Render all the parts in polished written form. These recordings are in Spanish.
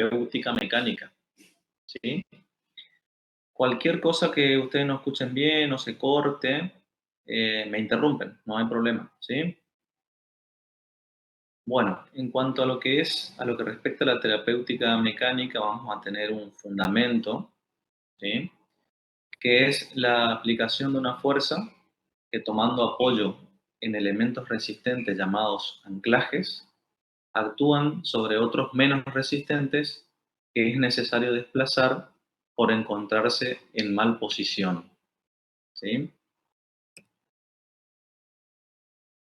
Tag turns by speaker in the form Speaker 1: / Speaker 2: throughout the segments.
Speaker 1: terapéutica mecánica, ¿sí? Cualquier cosa que ustedes no escuchen bien o se corte, me interrumpen, no hay problema, ¿sí? Bueno, en cuanto a a lo que respecta a la terapéutica mecánica, vamos a tener un fundamento, ¿sí? Que es la aplicación de una fuerza que, tomando apoyo en elementos resistentes llamados anclajes, actúan sobre otros menos resistentes que es necesario desplazar por encontrarse en mal posición, ¿sí?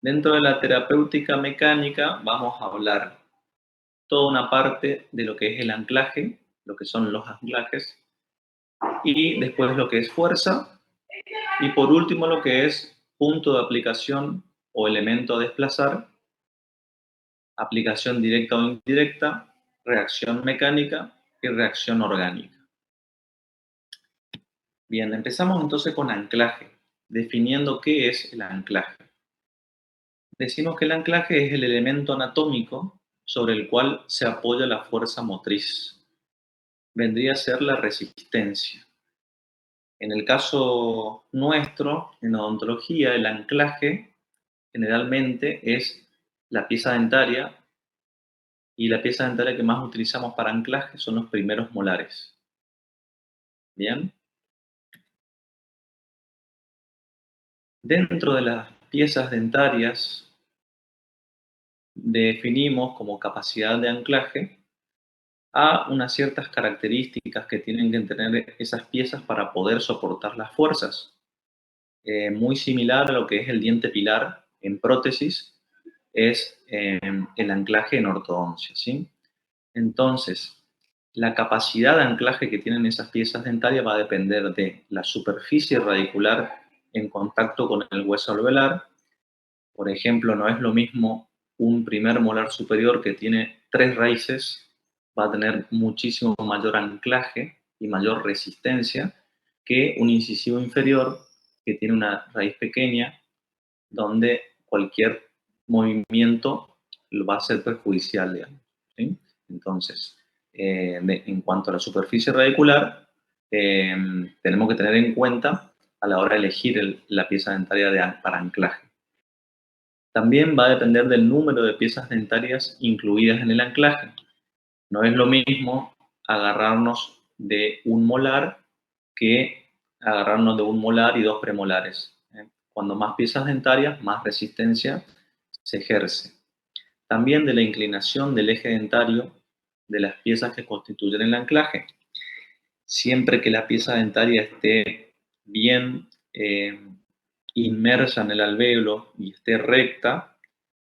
Speaker 1: Dentro de la terapéutica mecánica vamos a hablar toda una parte de lo que es el anclaje, lo que son los anclajes, y después lo que es fuerza, y por último lo que es punto de aplicación o elemento a desplazar, aplicación directa o indirecta, reacción mecánica y reacción orgánica. Bien, empezamos entonces con anclaje, definiendo qué es el anclaje. Decimos que el anclaje es el elemento anatómico sobre el cual se apoya la fuerza motriz. Vendría a ser la resistencia. En el caso nuestro, en odontología, el anclaje generalmente es la pieza dentaria, y la pieza dentaria que más utilizamos para anclaje son los primeros molares. Bien. Dentro de las piezas dentarias definimos como capacidad de anclaje a unas ciertas características que tienen que tener esas piezas para poder soportar las fuerzas. Muy similar a lo que es el diente pilar en prótesis, es el anclaje en ortodoncia, ¿sí? Entonces, la capacidad de anclaje que tienen esas piezas dentarias va a depender de la superficie radicular en contacto con el hueso alveolar. Por ejemplo, no es lo mismo un primer molar superior que tiene 3 raíces, va a tener muchísimo mayor anclaje y mayor resistencia que un incisivo inferior que tiene una raíz pequeña, donde cualquier movimiento lo va a ser perjudicial, digamos, ¿sí? Entonces, en cuanto a la superficie radicular, tenemos que tener en cuenta a la hora de elegir la pieza dentaria para anclaje. También va a depender del número de piezas dentarias incluidas en el anclaje. No es lo mismo agarrarnos de un molar que agarrarnos de un molar y 2 premolares. Cuando más piezas dentarias, más resistencia se ejerce. También de la inclinación del eje dentario de las piezas que constituyen el anclaje. Siempre que la pieza dentaria esté bien inmersa en el alvéolo y esté recta,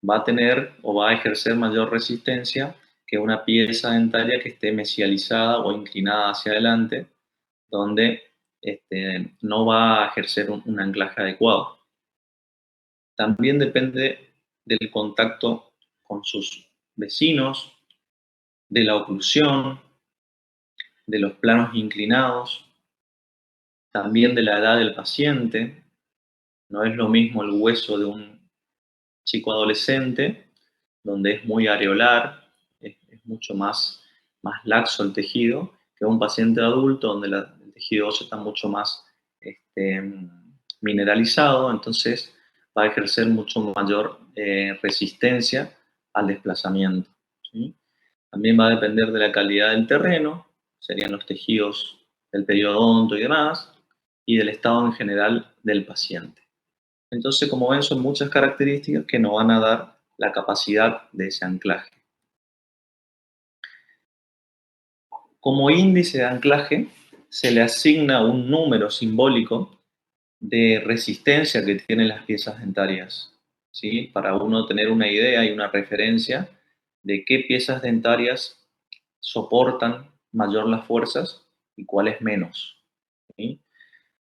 Speaker 1: va a tener o va a ejercer mayor resistencia que una pieza dentaria que esté mesializada o inclinada hacia adelante, donde no va a ejercer un anclaje adecuado. También depende del contacto con sus vecinos, de la oclusión, de los planos inclinados, también de la edad del paciente. No es lo mismo el hueso de un chico adolescente, donde es muy areolar, es mucho más laxo el tejido, que un paciente adulto, donde el tejido óseo está mucho más mineralizado, entonces va a ejercer mucho mayor resistencia al desplazamiento, ¿sí? También va a depender de la calidad del terreno, serían los tejidos del periodonto y demás, y del estado en general del paciente. Entonces, como ven, son muchas características que nos van a dar la capacidad de ese anclaje. Como índice de anclaje, se le asigna un número simbólico de resistencia que tienen las piezas dentarias, ¿sí? Para uno tener una idea y una referencia de qué piezas dentarias soportan mayor las fuerzas y cuáles menos, ¿sí?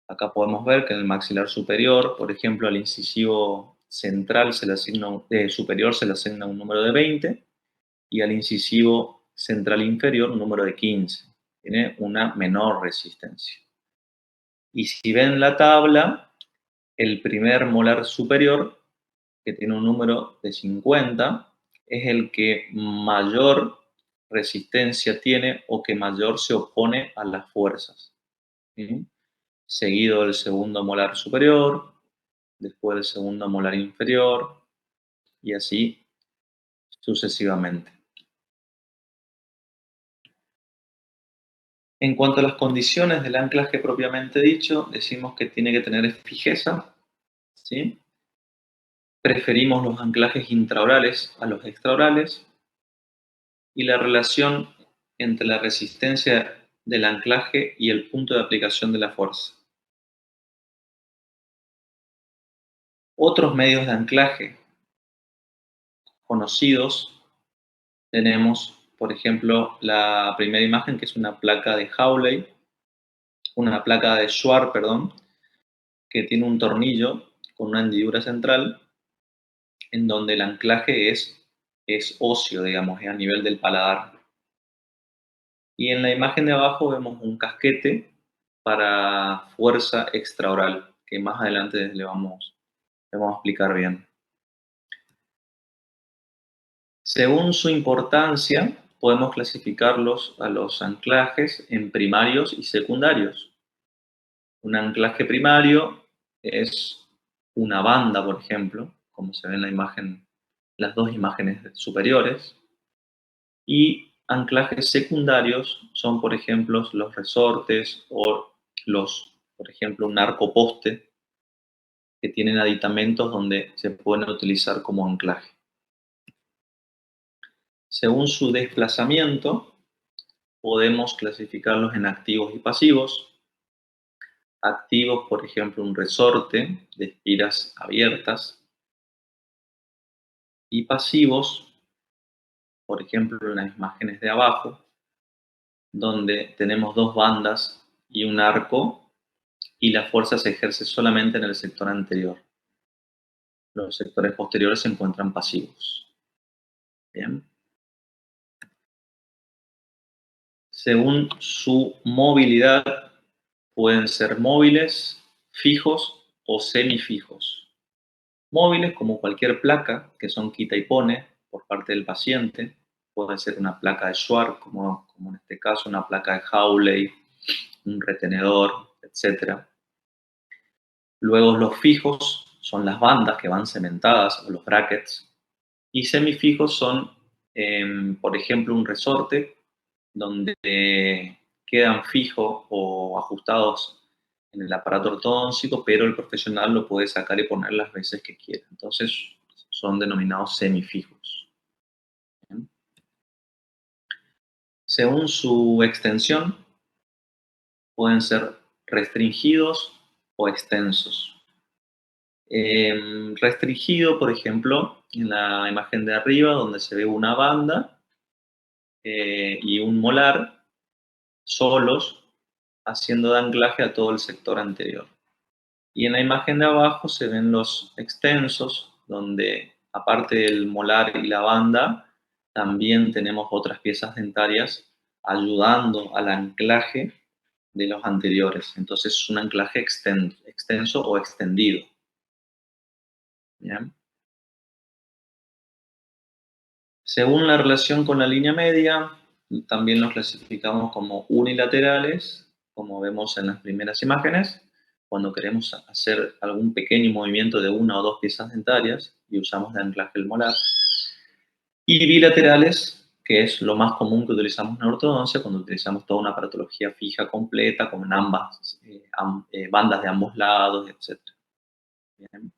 Speaker 1: Acá podemos ver que en el maxilar superior, por ejemplo, al incisivo central superior se le asigna un número de 20 y al incisivo central inferior un número de 15. Tiene una menor resistencia. Y si ven la tabla, el primer molar superior, que tiene un número de 50, es el que mayor resistencia tiene o que mayor se opone a las fuerzas. ¿Sí? Seguido del segundo molar superior, después del segundo molar inferior y así sucesivamente. En cuanto a las condiciones del anclaje propiamente dicho, decimos que tiene que tener fijeza, ¿sí? Preferimos los anclajes intraorales a los extraorales y la relación entre la resistencia del anclaje y el punto de aplicación de la fuerza. Otros medios de anclaje conocidos tenemos, por ejemplo, la primera imagen que es una placa de Hawley, una placa de Schwarz, perdón, que tiene un tornillo con una hendidura central en donde el anclaje es óseo, digamos, es a nivel del paladar. Y en la imagen de abajo vemos un casquete para fuerza extraoral, que más adelante le vamos a explicar bien. Según su importancia, podemos clasificarlos a los anclajes en primarios y secundarios. Un anclaje primario es una banda, por ejemplo, como se ve en la imagen, las dos imágenes superiores. Y anclajes secundarios son, por ejemplo, los resortes o por ejemplo, un arco poste que tienen aditamentos donde se pueden utilizar como anclaje. Según su desplazamiento, podemos clasificarlos en activos y pasivos. Activos, por ejemplo, un resorte de espiras abiertas. Y pasivos, por ejemplo, en las imágenes de abajo, donde tenemos dos bandas y un arco y la fuerza se ejerce solamente en el sector anterior. Los sectores posteriores se encuentran pasivos. Bien. Según su movilidad, pueden ser móviles, fijos o semifijos. Móviles, como cualquier placa, que son quita y pone por parte del paciente. Puede ser una placa de Schwarz, como en este caso, una placa de Hawley, un retenedor, etc. Luego los fijos son las bandas que van cementadas o los brackets. Y semifijos son, por ejemplo, un resorte donde quedan fijos o ajustados en el aparato ortodóntico, pero el profesional lo puede sacar y poner las veces que quiera. Entonces son denominados semifijos. ¿Bien? Según su extensión, pueden ser restringidos o extensos. Restringido, por ejemplo, en la imagen de arriba, donde se ve una banda y un molar solos, haciendo de anclaje a todo el sector anterior. Y en la imagen de abajo se ven los extensos, donde aparte del molar y la banda, también tenemos otras piezas dentarias ayudando al anclaje de los anteriores. Entonces es un anclaje extenso o extendido. ¿Bien? Según la relación con la línea media, también los clasificamos como unilaterales, como vemos en las primeras imágenes, cuando queremos hacer algún pequeño movimiento de una o dos piezas dentarias y usamos de anclaje el molar. Y bilaterales, que es lo más común que utilizamos en ortodoncia, cuando utilizamos toda una aparatología fija completa, con ambas bandas de ambos lados, etc. Bien.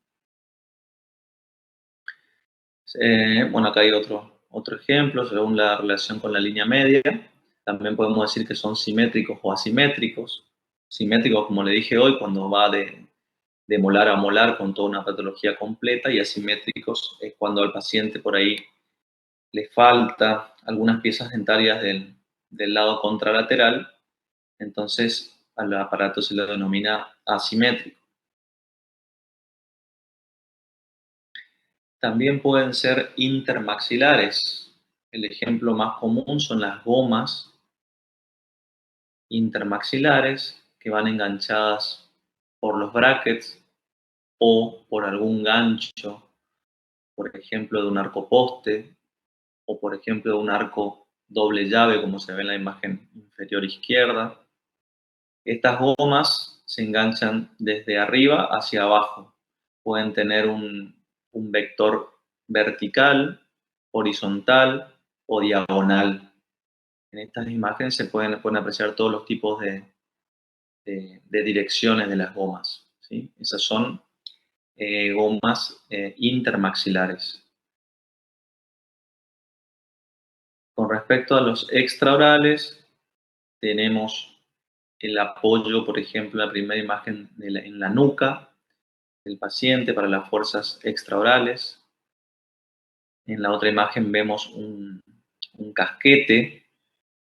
Speaker 1: Bueno, acá hay otro ejemplo, según la relación con la línea media. También podemos decir que son simétricos o asimétricos. Simétricos, como le dije hoy, cuando va de molar a molar con toda una patología completa, y asimétricos es cuando al paciente por ahí le falta algunas piezas dentarias del lado contralateral, entonces al aparato se le denomina asimétrico. También pueden ser intermaxilares. El ejemplo más común son las gomas intermaxilares que van enganchadas por los brackets o por algún gancho, por ejemplo, de un arco poste o por ejemplo de un arco doble llave, como se ve en la imagen inferior izquierda. Estas gomas se enganchan desde arriba hacia abajo. Pueden tener un vector vertical, horizontal o diagonal. En estas imágenes se pueden apreciar todos los tipos de direcciones de las gomas, ¿sí? Esas son gomas intermaxilares. Con respecto a los extraorales, tenemos el apoyo, por ejemplo, en la primera imagen en la nuca del paciente para las fuerzas extraorales. En la otra imagen vemos un casquete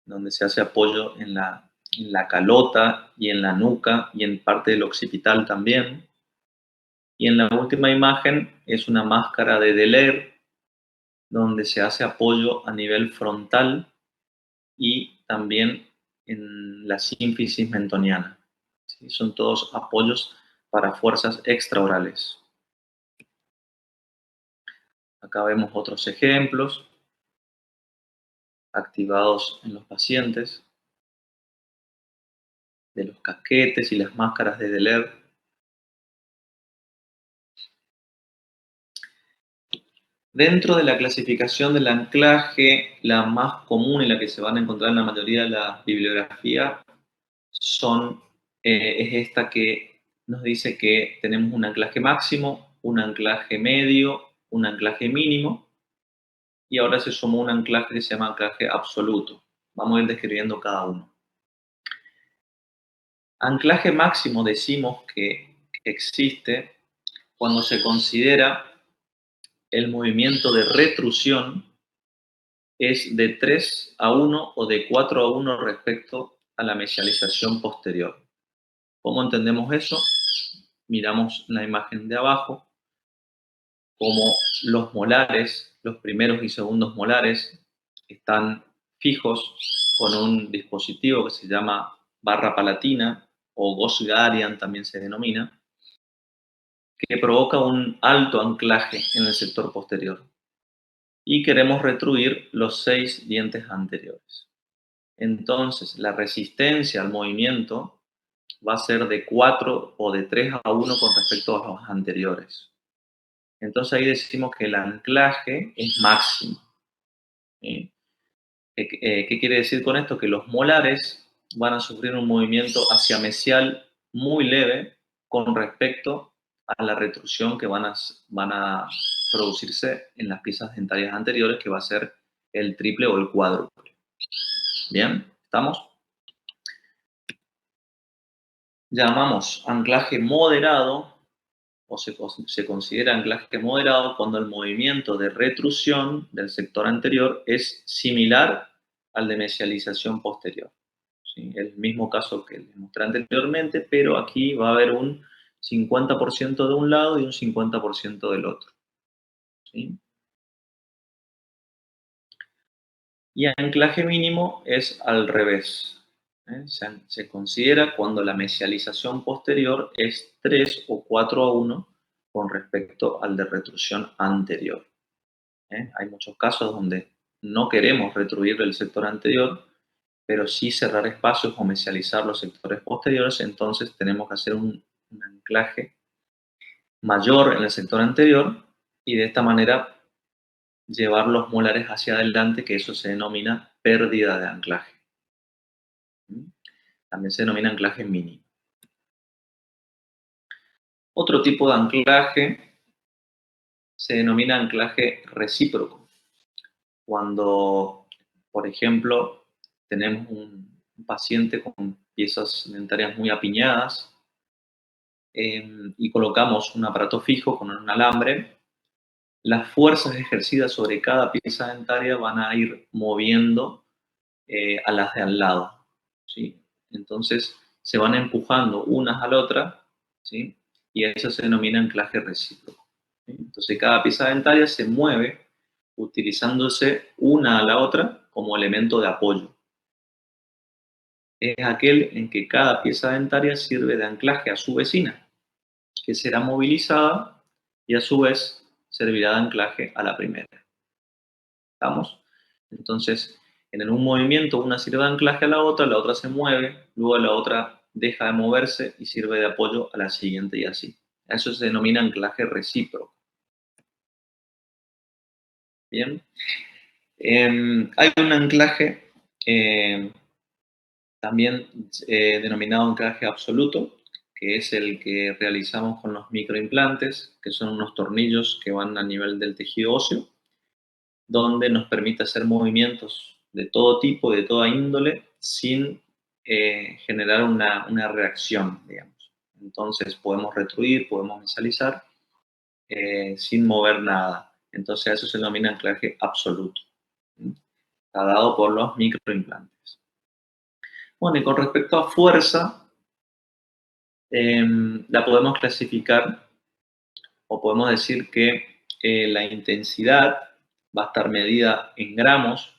Speaker 1: donde se hace apoyo en la calota y en la nuca y en parte del occipital también. Y en la última imagen es una máscara de Deler donde se hace apoyo a nivel frontal y también en la sínfisis mentoniana. ¿Sí? Son todos apoyos para fuerzas extraorales. Acá vemos otros ejemplos activados en los pacientes de los casquetes y las máscaras de Deler. Dentro de la clasificación del anclaje, la más común y la que se van a encontrar en la mayoría de la bibliografía es esta que nos dice que tenemos un anclaje máximo, un anclaje medio, un anclaje mínimo y ahora se sumó un anclaje que se llama anclaje absoluto. Vamos a ir describiendo cada uno. Anclaje máximo decimos que existe cuando se considera el movimiento de retrusión es de 3:1 o de 4:1 respecto a la mesialización posterior. ¿Cómo entendemos eso? Miramos la imagen de abajo, como los molares, los primeros y segundos molares, están fijos con un dispositivo que se llama barra palatina o Gauss-Garian también se denomina, que provoca un alto anclaje en el sector posterior. Y queremos retruir los 6 dientes anteriores. Entonces, la resistencia al movimiento va a ser de 4 o de 3:1 con respecto a los anteriores. Entonces ahí decimos que el anclaje es máximo. ¿Sí? ¿Qué quiere decir con esto? Que los molares van a sufrir un movimiento hacia mesial muy leve con respecto a la retrusión que van a producirse en las piezas dentarias anteriores, que va a ser el triple o el cuádruple. ¿Bien? ¿Estamos? Llamamos anclaje moderado o se considera anclaje moderado cuando el movimiento de retrusión del sector anterior es similar al de mesialización posterior. ¿Sí? El mismo caso que les mostré anteriormente, pero aquí va a haber un 50% de un lado y un 50% del otro. ¿Sí? Y anclaje mínimo es al revés. Se considera cuando la mesialización posterior es 3 o 4:1 con respecto al de retrusión anterior. Hay muchos casos donde no queremos retruir el sector anterior, pero sí cerrar espacios o mesializar los sectores posteriores, entonces tenemos que hacer un anclaje mayor en el sector anterior y de esta manera llevar los molares hacia adelante, que eso se denomina pérdida de anclaje. También se denomina anclaje mínimo. Otro tipo de anclaje se denomina anclaje recíproco. Cuando, por ejemplo, tenemos un paciente con piezas dentarias muy apiñadas y colocamos un aparato fijo con un alambre, las fuerzas ejercidas sobre cada pieza dentaria van a ir moviendo a las de al lado, ¿sí? Entonces se van empujando unas a la otra, ¿sí? Y eso se denomina anclaje recíproco, ¿sí? Entonces cada pieza dentaria se mueve utilizándose una a la otra como elemento de apoyo. Es aquel en que cada pieza dentaria sirve de anclaje a su vecina, que será movilizada y a su vez servirá de anclaje a la primera. ¿Estamos? Entonces, En un movimiento una sirve de anclaje a la otra se mueve, luego la otra deja de moverse y sirve de apoyo a la siguiente y así. Eso se denomina anclaje recíproco. Bien. Hay un anclaje también denominado anclaje absoluto, que es el que realizamos con los microimplantes, que son unos tornillos que van a nivel del tejido óseo, donde nos permite hacer movimientos de todo tipo, de toda índole, sin generar una reacción, digamos. Entonces podemos retruir, podemos visualizar sin mover nada. Entonces eso se denomina anclaje absoluto. Está dado por los microimplantes. Bueno, y con respecto a fuerza, la podemos clasificar o podemos decir que la intensidad va a estar medida en gramos.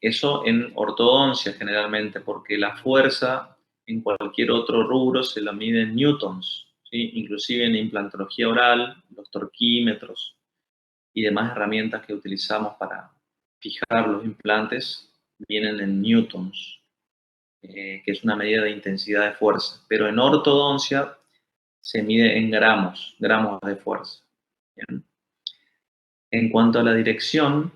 Speaker 1: Eso en ortodoncia generalmente, porque la fuerza en cualquier otro rubro se lo mide en newtons, ¿sí? Inclusive en implantología oral, los torquímetros y demás herramientas que utilizamos para fijar los implantes vienen en newtons, que es una medida de intensidad de fuerza. Pero en ortodoncia se mide en gramos, gramos de fuerza. ¿Bien? En cuanto a la dirección,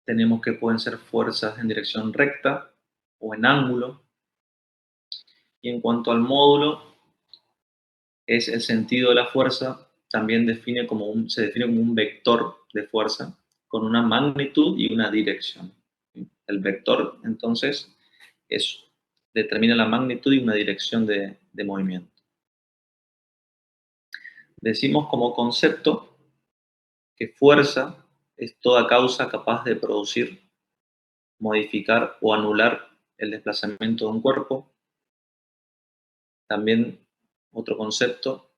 Speaker 1: tenemos que pueden ser fuerzas en dirección recta o en ángulo. Y en cuanto al módulo, es el sentido de la fuerza, también se define como un vector de fuerza con una magnitud y una dirección. El vector, entonces, determina la magnitud y una dirección de movimiento. Decimos como concepto que fuerza es toda causa capaz de producir, modificar o anular el desplazamiento de un cuerpo. También otro concepto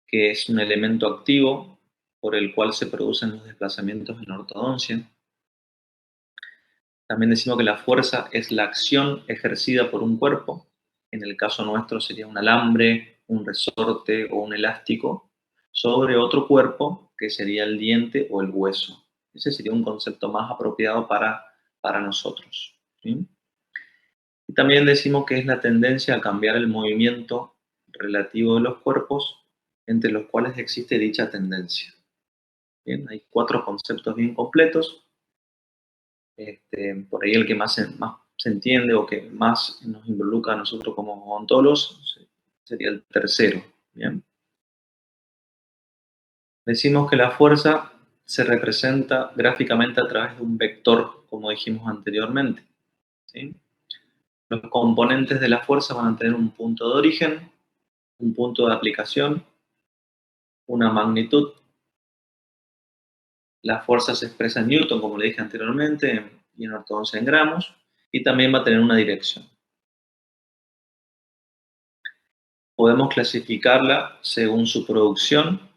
Speaker 1: que es un elemento activo por el cual se producen los desplazamientos en ortodoncia. También decimos que la fuerza es la acción ejercida por un cuerpo. En el caso nuestro sería un alambre, un resorte o un elástico sobre otro cuerpo que sería el diente o el hueso. Ese sería un concepto más apropiado para nosotros, ¿sí? Y también decimos que es la tendencia a cambiar el movimiento relativo de los cuerpos entre los cuales existe dicha tendencia. Bien, hay 4 conceptos bien completos. Por ahí el que más se entiende o que más nos involucra a nosotros como odontólogos sería el tercero. Bien. Decimos que la fuerza se representa gráficamente a través de un vector, como dijimos anteriormente, ¿sí? Los componentes de la fuerza van a tener un punto de origen, un punto de aplicación, una magnitud. La fuerza se expresa en newton, como le dije anteriormente, y en ortodoncia en gramos, y también va a tener una dirección. Podemos clasificarla según su producción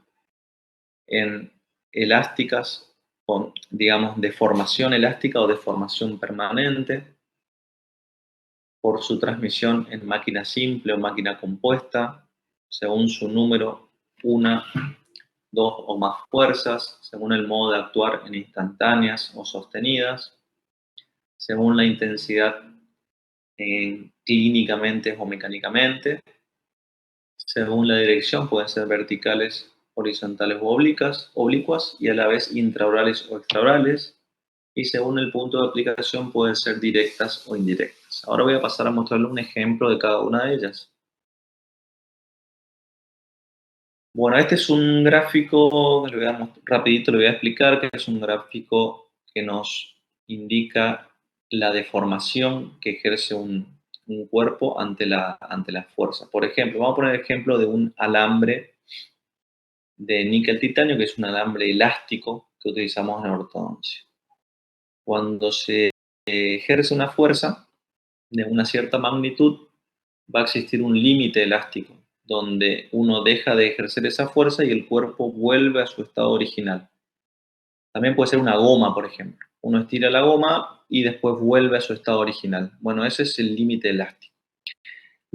Speaker 1: en elásticas, con, digamos, deformación elástica o deformación permanente, por su transmisión en máquina simple o máquina compuesta, según su número, una, dos o más fuerzas, según el modo de actuar en instantáneas o sostenidas, según la intensidad clínicamente o mecánicamente, según la dirección, pueden ser verticales, horizontales o oblicuas y a la vez intraorales o extraorales, y según el punto de aplicación pueden ser directas o indirectas. Ahora voy a pasar a mostrarles un ejemplo de cada una de ellas. Bueno, este es un gráfico, rapidito le voy a explicar, que es un gráfico que nos indica la deformación que ejerce un cuerpo ante la fuerza. Por ejemplo, vamos a poner el ejemplo de un alambre de níquel titanio, que es un alambre elástico que utilizamos en ortodoncia. Cuando se ejerce una fuerza de una cierta magnitud, va a existir un límite elástico, donde uno deja de ejercer esa fuerza y el cuerpo vuelve a su estado original. También puede ser una goma, por ejemplo. Uno estira la goma y después vuelve a su estado original. Bueno, ese es el límite elástico.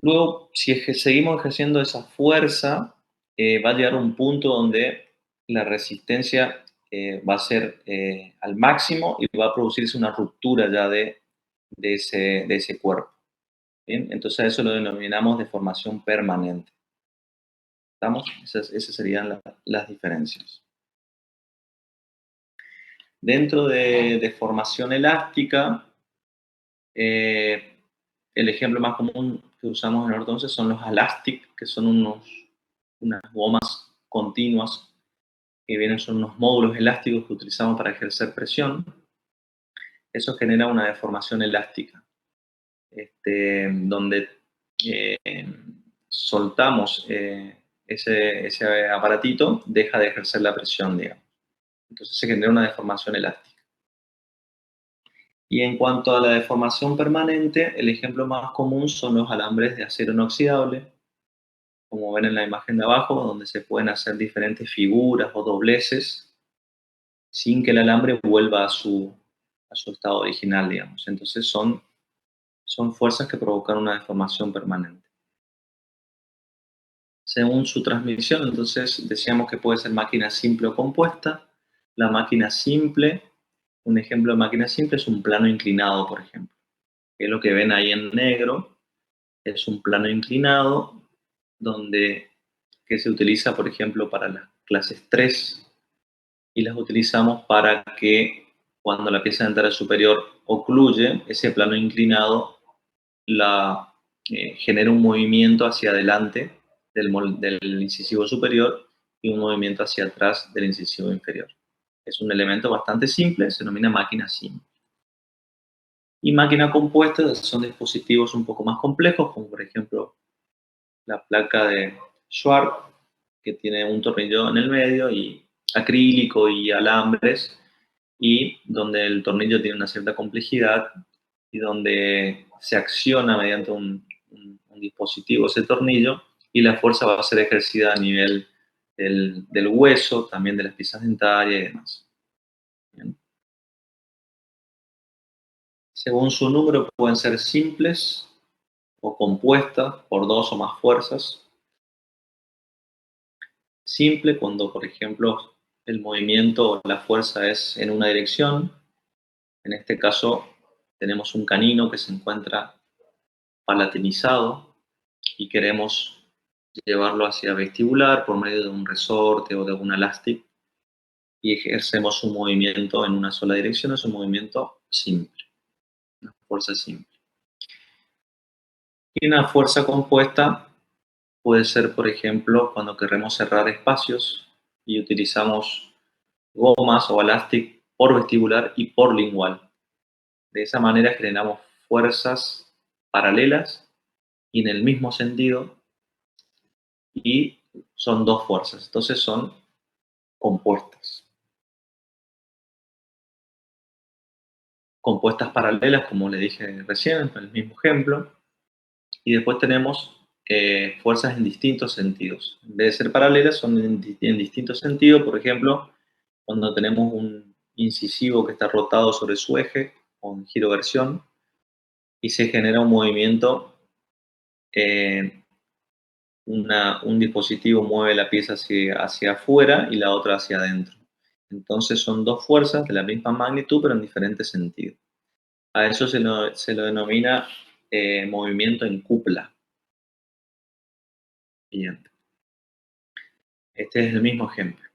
Speaker 1: Luego, si seguimos ejerciendo esa fuerza, va a llegar a un punto donde la resistencia va a ser al máximo y va a producirse una ruptura ya de ese cuerpo. ¿Bien? Entonces a eso lo denominamos deformación permanente. ¿Estamos? Esas serían las diferencias. Dentro de deformación elástica, el ejemplo más común que usamos en ortodoncia son los Alastic, que son unas gomas continuas que vienen, son unos módulos elásticos que utilizamos para ejercer presión. Eso genera una deformación elástica, donde eh, soltamos ese aparatito, deja de ejercer la presión, digamos. Entonces se genera una deformación elástica. Y en cuanto a la deformación permanente, el ejemplo más común son los alambres de acero inoxidable, como ven en la imagen de abajo, donde se pueden hacer diferentes figuras o dobleces sin que el alambre vuelva a su estado original, digamos. Entonces son fuerzas que provocan una deformación permanente. Según su transmisión, entonces decíamos que puede ser máquina simple o compuesta. La máquina simple, un ejemplo de máquina simple es un plano inclinado, por ejemplo, que es lo que ven ahí en negro, es un plano inclinado que se utiliza, por ejemplo, para las clases 3 y las utilizamos para que cuando la pieza dental superior ocluye, ese plano inclinado genera un movimiento hacia adelante del incisivo superior y un movimiento hacia atrás del incisivo inferior. Es un elemento bastante simple, se denomina máquina simple. Y máquina compuesta son dispositivos un poco más complejos, como por ejemplo la placa de Schwartz, que tiene un tornillo en el medio y acrílico y alambres, y donde el tornillo tiene una cierta complejidad y donde se acciona mediante un dispositivo ese tornillo y la fuerza va a ser ejercida a nivel del hueso, también de las piezas dentarias y demás. Bien. Según su número pueden ser simples o compuestas por dos o más fuerzas. Simple cuando, por ejemplo, el movimiento o la fuerza es en una dirección. En este caso, tenemos un canino que se encuentra palatinizado y queremos llevarlo hacia vestibular por medio de un resorte o de un elástico y ejercemos un movimiento en una sola dirección. Es un movimiento simple, una fuerza simple. Y una fuerza compuesta puede ser, por ejemplo, cuando queremos cerrar espacios y utilizamos gomas o elástico por vestibular y por lingual. De esa manera generamos fuerzas paralelas y en el mismo sentido, y son dos fuerzas, entonces son compuestas. Compuestas paralelas, como le dije recién, en el mismo ejemplo, y después tenemos fuerzas en distintos sentidos. En vez de ser paralelas, son en distintos sentidos. Por ejemplo, cuando tenemos un incisivo que está rotado sobre su eje, o en giroversión, y se genera un movimiento, un dispositivo mueve la pieza hacia afuera y la otra hacia adentro. Entonces son dos fuerzas de la misma magnitud, pero en diferentes sentidos. A eso se lo denomina movimiento en cupla. Bien. Este es el mismo ejemplo.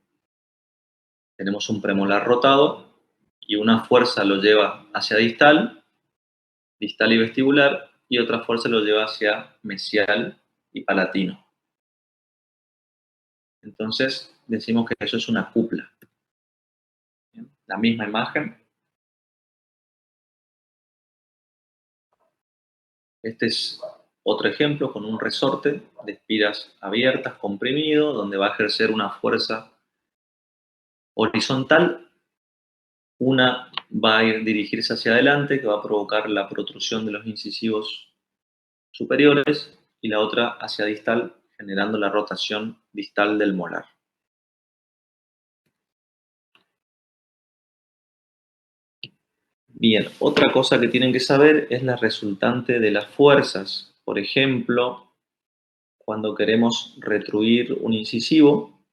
Speaker 1: Tenemos un premolar rotado y una fuerza lo lleva hacia distal y vestibular, y otra fuerza lo lleva hacia mesial y palatino. Entonces decimos que eso es una cupla. Bien. La misma imagen. Este es otro ejemplo con un resorte de espiras abiertas, comprimido, donde va a ejercer una fuerza horizontal. Una va a dirigirse hacia adelante, que va a provocar la protrusión de los incisivos superiores, y la otra hacia distal, generando la rotación distal del molar. Bien, otra cosa que tienen que saber es la resultante de las fuerzas. Por ejemplo, cuando queremos retruir un incisivo,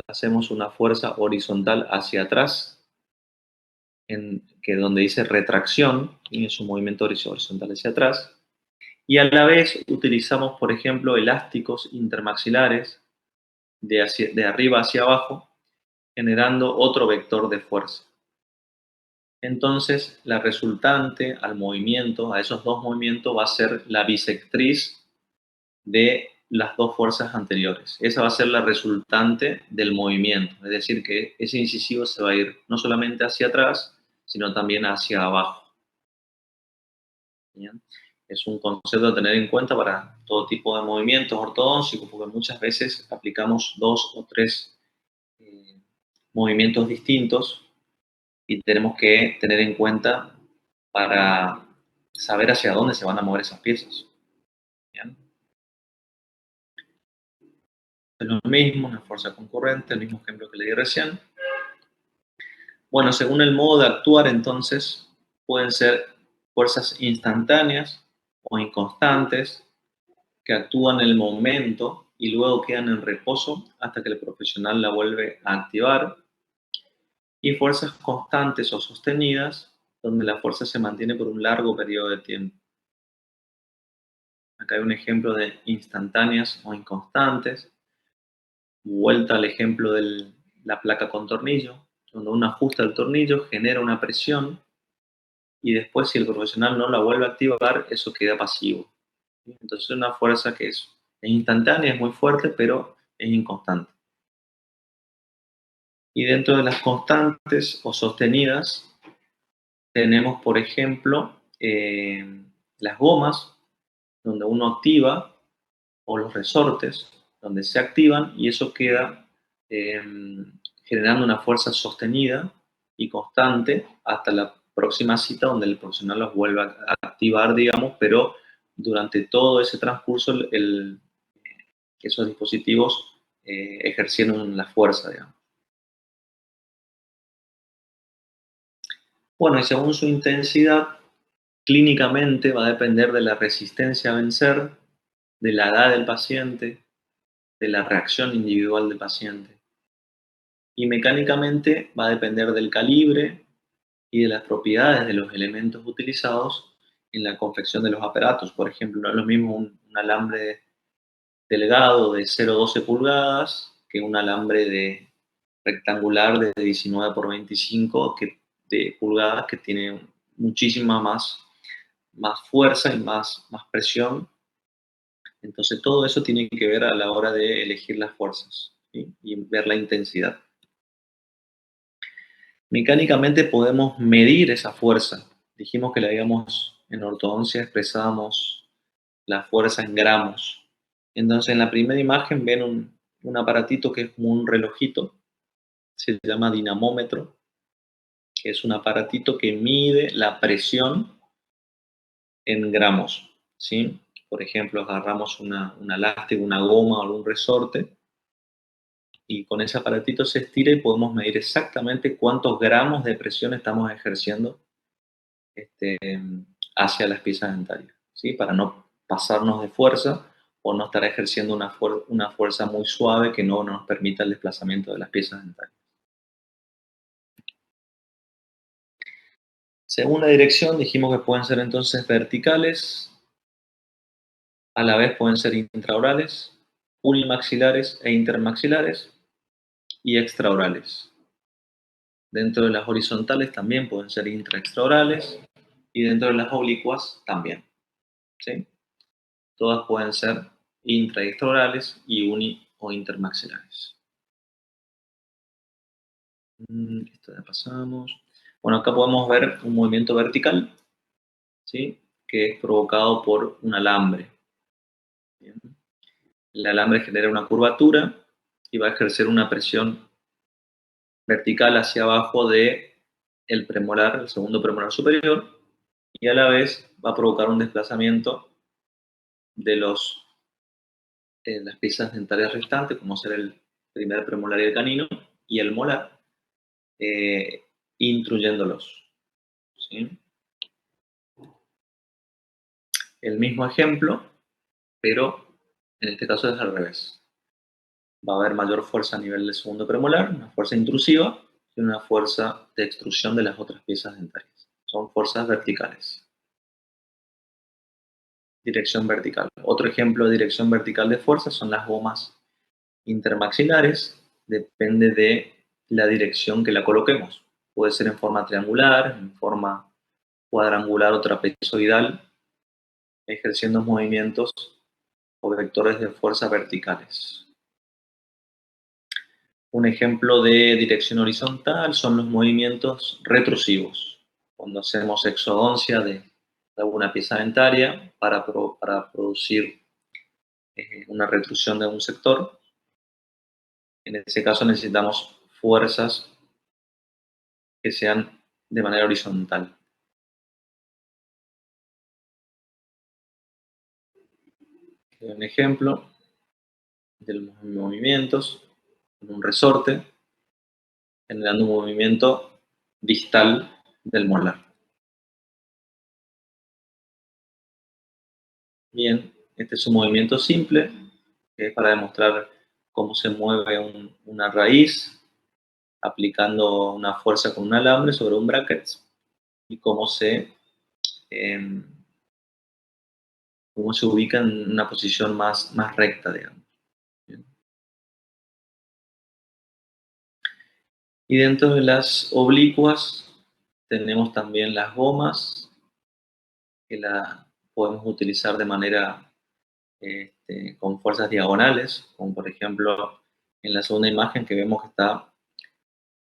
Speaker 1: hacemos una fuerza horizontal hacia atrás, que donde dice retracción, y es un movimiento horizontal hacia atrás, y a la vez utilizamos, por ejemplo, elásticos intermaxilares de arriba hacia abajo, generando otro vector de fuerza. Entonces, la resultante al movimiento, a esos dos movimientos, va a ser la bisectriz de las dos fuerzas anteriores. Esa va a ser la resultante del movimiento, es decir, que ese incisivo se va a ir no solamente hacia atrás, sino también hacia abajo. ¿Bien? Es un concepto a tener en cuenta para todo tipo de movimientos ortodóncicos, porque muchas veces aplicamos dos o tres eh, movimientos distintos y tenemos que tener en cuenta para saber hacia dónde se van a mover esas piezas. ¿Bien? Es lo mismo, una fuerza concurrente, el mismo ejemplo que le di recién. Bueno, según el modo de actuar, entonces, pueden ser fuerzas instantáneas o inconstantes que actúan en el momento y luego quedan en reposo hasta que el profesional la vuelve a activar, y fuerzas constantes o sostenidas, donde la fuerza se mantiene por un largo periodo de tiempo. Acá hay un ejemplo de instantáneas o inconstantes. Vuelta al ejemplo de la placa con tornillo, donde uno ajusta el tornillo, genera una presión y después, si el profesional no la vuelve a activar, eso queda pasivo. Entonces es una fuerza que es instantánea, es muy fuerte, pero es inconstante. Y dentro de las constantes o sostenidas tenemos, por ejemplo, las gomas, donde uno activa, o los resortes, donde se activan y eso queda eh, generando una fuerza sostenida y constante hasta la próxima cita donde el profesional los vuelva a activar, digamos, pero durante todo ese transcurso esos dispositivos ejercieron la fuerza, digamos. Bueno, y según su intensidad, clínicamente va a depender de la resistencia a vencer, de la edad del paciente, de la reacción individual del paciente. Y mecánicamente va a depender del calibre y de las propiedades de los elementos utilizados en la confección de los aparatos. Por ejemplo, no es lo mismo un alambre delgado de 0,12 pulgadas que un alambre rectangular de 19 por 25 de pulgadas que tiene muchísima más fuerza y más presión. Entonces todo eso tiene que ver a la hora de elegir las fuerzas, ¿sí? Y ver la intensidad. Mecánicamente podemos medir esa fuerza. Dijimos que la digamos en ortodoncia expresábamos la fuerza en gramos. Entonces en la primera imagen ven un aparatito que es como un relojito, se llama dinamómetro, que es un aparatito que mide la presión en gramos, ¿sí? Por ejemplo, agarramos una elástica, una goma o algún resorte y con ese aparatito se estira y podemos medir exactamente cuántos gramos de presión estamos ejerciendo este, hacia las piezas dentarias, ¿sí? Para no pasarnos de fuerza o no estar ejerciendo una fuerza muy suave que no nos permita el desplazamiento de las piezas dentarias. Según la dirección, dijimos que pueden ser entonces verticales, a la vez pueden ser intraorales, unimaxilares e intermaxilares y extraorales. Dentro de las horizontales también pueden ser intraextraorales y dentro de las oblicuas también, ¿sí? Todas pueden ser intra y extraorales y uni o intermaxilares. Esto ya pasamos. Bueno, acá podemos ver un movimiento vertical, ¿sí? Que es provocado por un alambre. ¿Bien? El alambre genera una curvatura y va a ejercer una presión vertical hacia abajo de el premolar, el segundo premolar superior, y a la vez va a provocar un desplazamiento de las piezas dentarias restantes, como ser el primer premolar y el canino, y el molar, eh, intruyéndolos, ¿sí? El mismo ejemplo, pero en este caso es al revés. va a haber mayor fuerza a nivel del segundo premolar, una fuerza intrusiva y una fuerza de extrusión de las otras piezas dentarias. Son fuerzas verticales. Dirección vertical. Otro ejemplo de dirección vertical de fuerza son las gomas intermaxilares. Depende de la dirección que la coloquemos. Puede ser en forma triangular, en forma cuadrangular o trapezoidal, ejerciendo movimientos o vectores de fuerza verticales. Un ejemplo de dirección horizontal son los movimientos retrusivos, cuando hacemos exodoncia de alguna pieza dentaria para producir una retrusión de un sector. En ese caso necesitamos fuerzas que sean de manera horizontal. Un ejemplo de los movimientos en un resorte, generando un movimiento distal del molar. Bien, este es un movimiento simple, que es para demostrar cómo se mueve una raíz aplicando una fuerza con un alambre sobre un bracket y eh, cómo se ubica en una posición más recta, digamos. Bien. Y dentro de las oblicuas tenemos también las gomas, que la podemos utilizar de manera con fuerzas diagonales, como por ejemplo en la segunda imagen que vemos que está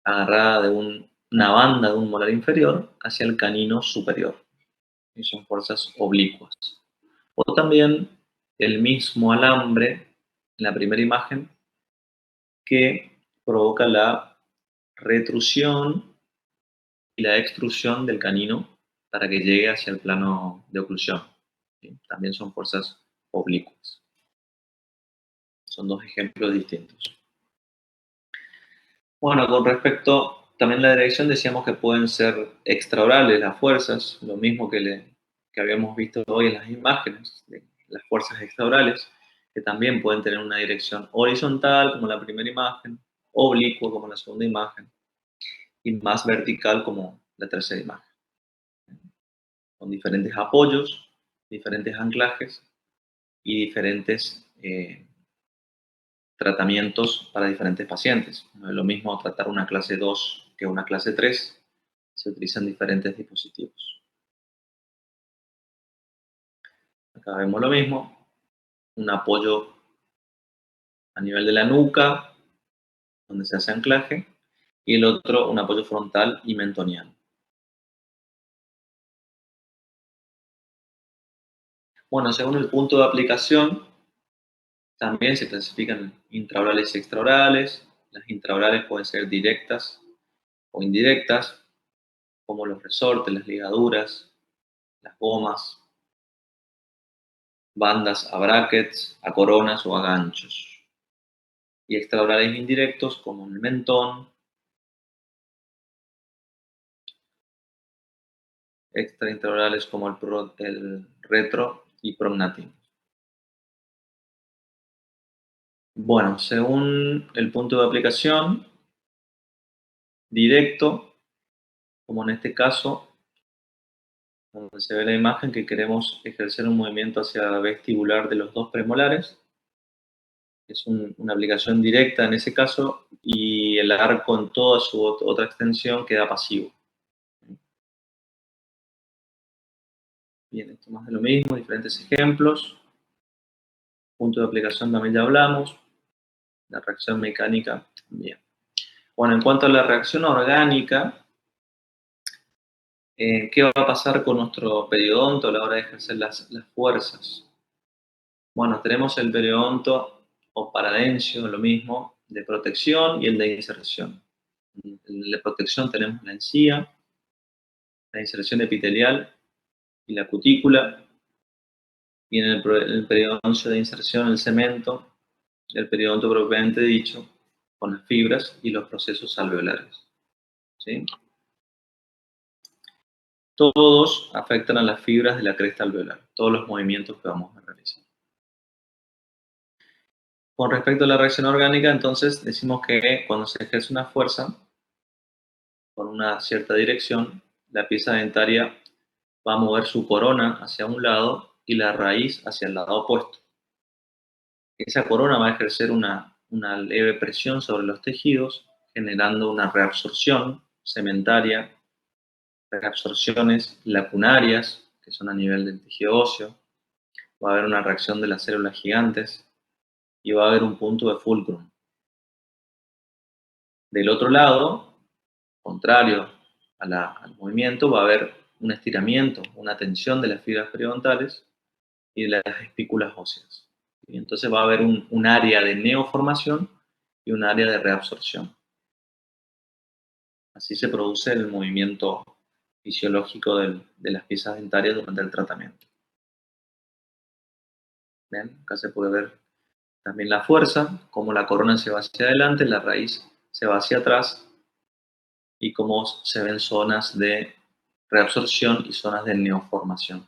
Speaker 1: agarrada de una banda de un molar inferior hacia el canino superior. Y son fuerzas oblicuas. O también el mismo alambre en la primera imagen que provoca la retrusión y la extrusión del canino para que llegue hacia el plano de oclusión. ¿Sí? También son fuerzas oblicuas. Son dos ejemplos distintos. Bueno, con respecto también a la dirección, decíamos que pueden ser extraorales las fuerzas, lo mismo que habíamos visto hoy en las imágenes, de las fuerzas extraorales, que también pueden tener una dirección horizontal, como la primera imagen, oblicua, como la segunda imagen, y más vertical, como la tercera imagen, con diferentes apoyos, diferentes anclajes y diferentes tratamientos para diferentes pacientes. No es lo mismo tratar una clase 2 que una clase 3. Se utilizan diferentes dispositivos. Acá vemos lo mismo, un apoyo a nivel de la nuca, donde se hace anclaje, y el otro un apoyo frontal y mentoniano. Bueno, según el punto de aplicación, también se clasifican intraorales y extraorales. Las intraorales pueden ser directas o indirectas, como los resortes, las ligaduras, las gomas, bandas a brackets, a coronas o a ganchos. Y extraorales indirectos, como el mentón, extraintraorales como el retro y prognatino. Bueno, según el punto de aplicación, directo, como en este caso, donde se ve la imagen que queremos ejercer un movimiento hacia la vestibular de los dos premolares, es una aplicación directa en ese caso, y el arco en toda su otra extensión queda pasivo. Bien, esto más de lo mismo, diferentes ejemplos. Punto de aplicación también ya hablamos. La reacción mecánica también. Bueno, en cuanto a la reacción orgánica, ¿qué va a pasar con nuestro periodonto a la hora de ejercer las fuerzas? Bueno, tenemos el periodonto o paradencio, lo mismo, de protección y el de inserción. En el de protección tenemos la encía, la inserción epitelial y la cutícula, y en el periodoncio de inserción el cemento, el periodonto propiamente dicho, con las fibras y los procesos alveolares. ¿Sí? Todos afectan a las fibras de la cresta alveolar, todos los movimientos que vamos a realizar. Con respecto a la reacción orgánica, entonces decimos que cuando se ejerce una fuerza con una cierta dirección, la pieza dentaria va a mover su corona hacia un lado y la raíz hacia el lado opuesto. Esa corona va a ejercer una leve presión sobre los tejidos, generando una reabsorción cementaria, reabsorciones lacunarias, que son a nivel del tejido óseo. Va a haber una reacción de las células gigantes y va a haber un punto de fulcrum. Del otro lado, contrario al movimiento, va a haber un estiramiento, una tensión de las fibras periodontales y de las espículas óseas. Y entonces va a haber un área de neoformación y un área de reabsorción. Así se produce el movimiento fisiológico de las piezas dentarias durante el tratamiento. ¿Ven? Acá se puede ver también la fuerza, cómo la corona se va hacia adelante, la raíz se va hacia atrás y cómo se ven zonas de reabsorción y zonas de neoformación.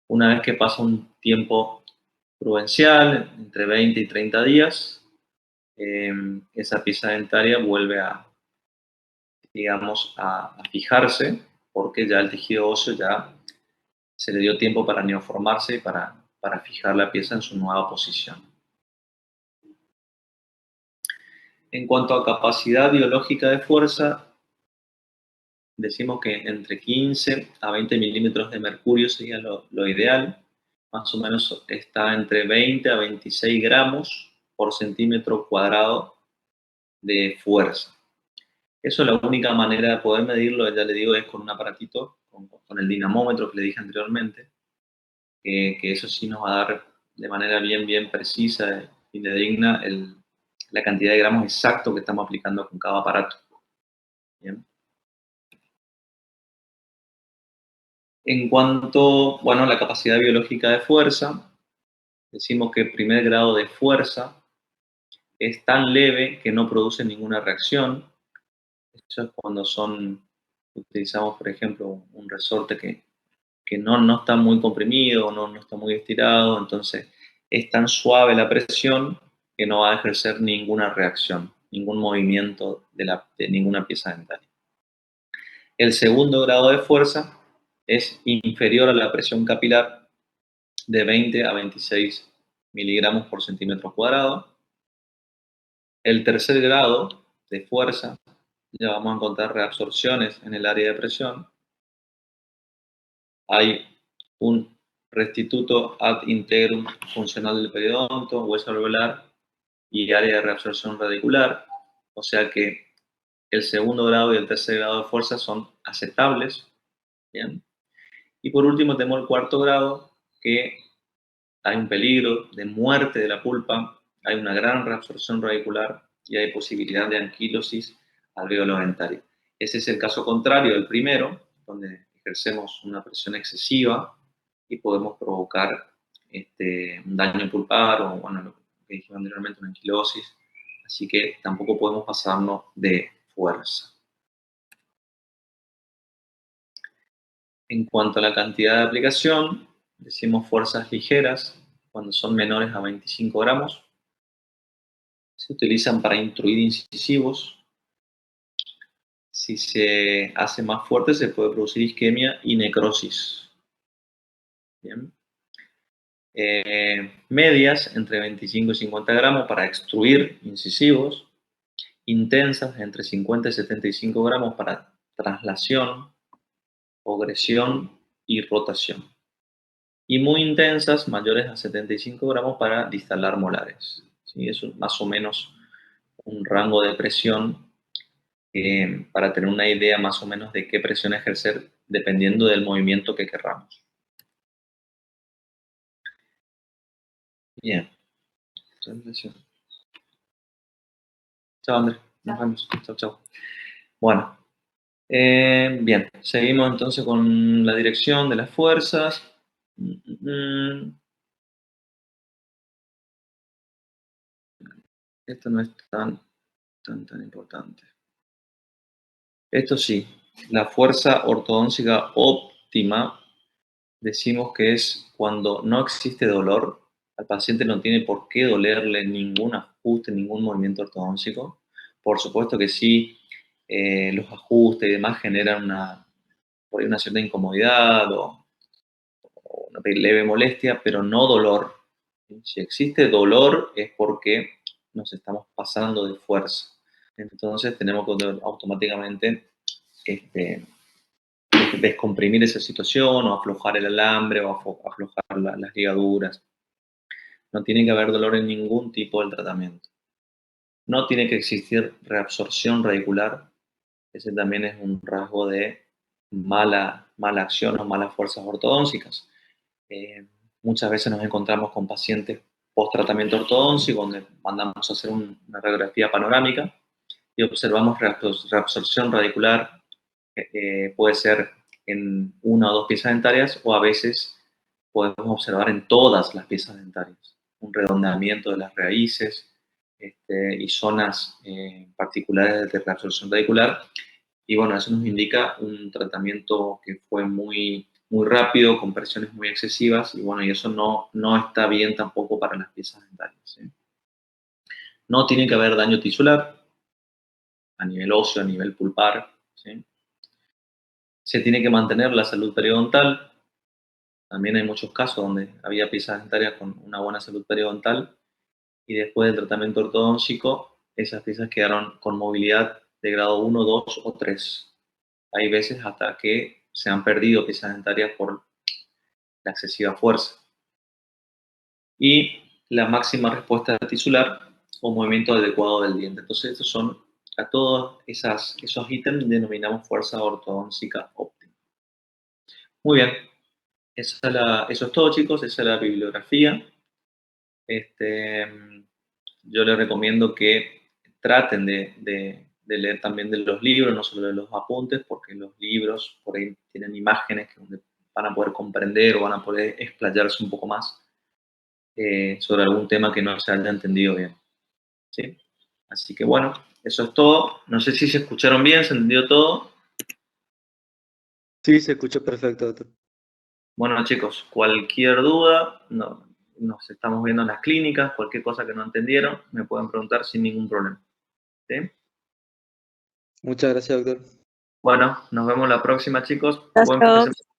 Speaker 1: Una vez que pasa un tiempo prudencial, entre 20 y 30 días, esa pieza dentaria vuelve a, digamos, a fijarse porque ya el tejido óseo ya se le dio tiempo para neoformarse y para fijar la pieza en su nueva posición. En cuanto a capacidad biológica de fuerza, decimos que entre 15 a 20 milímetros de mercurio sería lo ideal. Más o menos está entre 20 a 26 gramos por centímetro cuadrado de fuerza. Eso es la única manera de poder medirlo, ya le digo, es con un aparatito, con el dinamómetro que le dije anteriormente, que eso sí nos va a dar de manera bien precisa y digna la cantidad de gramos exacto que estamos aplicando con cada aparato. ¿Bien? En cuanto, bueno, a la capacidad biológica de fuerza, decimos que el primer grado de fuerza es tan leve que no produce ninguna reacción. Eso es cuando utilizamos, por ejemplo, un resorte que no está muy comprimido, no está muy estirado, entonces es tan suave la presión que no va a ejercer ninguna reacción, ningún movimiento de ninguna pieza dentaria. El segundo grado de fuerza es inferior a la presión capilar de 20 a 26 miligramos por centímetro cuadrado. El tercer grado de fuerza, ya vamos a encontrar reabsorciones en el área de presión. Hay un restituto ad integrum funcional del periodonto, hueso alveolar y área de reabsorción radicular. O sea que el segundo grado y el tercer grado de fuerza son aceptables. ¿Bien? Y por último tenemos el cuarto grado, que hay un peligro de muerte de la pulpa, hay una gran reabsorción radicular y hay posibilidad de anquilosis alveolo-dentaria. Ese es el caso contrario del primero, donde ejercemos una presión excesiva y podemos provocar un daño pulpar o, bueno, lo que dijimos anteriormente, una anquilosis. Así que tampoco podemos pasarnos de fuerza. En cuanto a la cantidad de aplicación, decimos fuerzas ligeras cuando son menores a 25 gramos. Se utilizan para intruir incisivos. Si se hace más fuerte, se puede producir isquemia y necrosis. Bien. Medias, entre 25 y 50 gramos para extruir incisivos. Intensas, entre 50 y 75 gramos para traslación, progresión y rotación. Y muy intensas, mayores a 75 gramos para distalar molares. ¿Sí? Eso es más o menos un rango de presión para tener una idea más o menos de qué presión ejercer dependiendo del movimiento que querramos. Bien. Chao, Andrés. Nos vemos. Chao. Bueno, bien. Seguimos entonces con la dirección de las fuerzas. Esto no es tan importante. Esto sí, la fuerza ortodóntica óptima decimos que es cuando no existe dolor Al paciente no tiene por qué dolerle ningún ajuste, ningún movimiento ortodóntico. Por supuesto que sí, los ajustes y demás generan por ahí una cierta incomodidad o una leve molestia, pero no dolor. Si existe dolor es porque nos estamos pasando de fuerza. Entonces tenemos que automáticamente este, descomprimir esa situación o aflojar el alambre o aflojar las ligaduras. No tiene que haber dolor en ningún tipo del tratamiento. No tiene que existir reabsorción radicular. Ese también es un rasgo de mala acción o malas fuerzas ortodóncicas. Eh, Muchas veces nos encontramos con pacientes post-tratamiento ortodóncico donde mandamos a hacer una radiografía panorámica y observamos reabsorción radicular. Puede ser en una o dos piezas dentarias o a veces podemos observar en todas las piezas dentarias un redondeamiento de las raíces y zonas particulares de reabsorción radicular. Y bueno, eso nos indica un tratamiento que fue muy rápido, con presiones muy excesivas, y bueno, y eso no está bien tampoco para las piezas dentarias, ¿sí? No tiene que haber daño tisular a nivel óseo, a nivel pulpar, ¿sí? Se tiene que mantener la salud periodontal. También hay muchos casos donde había piezas dentarias con una buena salud periodontal y después del tratamiento ortodóntico, esas piezas quedaron con movilidad de grado 1, 2 o 3. Hay veces hasta que se han perdido piezas dentarias por la excesiva fuerza. Y la máxima respuesta tisular o movimiento adecuado del diente. Entonces, estos son, a todos esos ítems denominamos fuerza ortodóntica óptima. Muy bien, eso es todo, chicos, esa es la bibliografía. Este, yo les recomiendo que traten de leer también de los libros, no solo de los apuntes, porque los libros por ahí tienen imágenes que donde van a poder comprender o van a poder explayarse un poco más sobre algún tema que no se haya entendido bien, ¿sí? Así que bueno, eso es todo. No sé si se escucharon bien, se entendió todo.
Speaker 2: Sí, se escucha perfecto, doctor.
Speaker 1: Bueno, chicos, cualquier duda, no, nos estamos viendo en las clínicas, cualquier cosa que no entendieron, me pueden preguntar sin ningún problema, ¿sí?
Speaker 2: Muchas gracias, doctor.
Speaker 1: Bueno, nos vemos la próxima, chicos. Buen fin de
Speaker 3: Gracias.
Speaker 1: semana.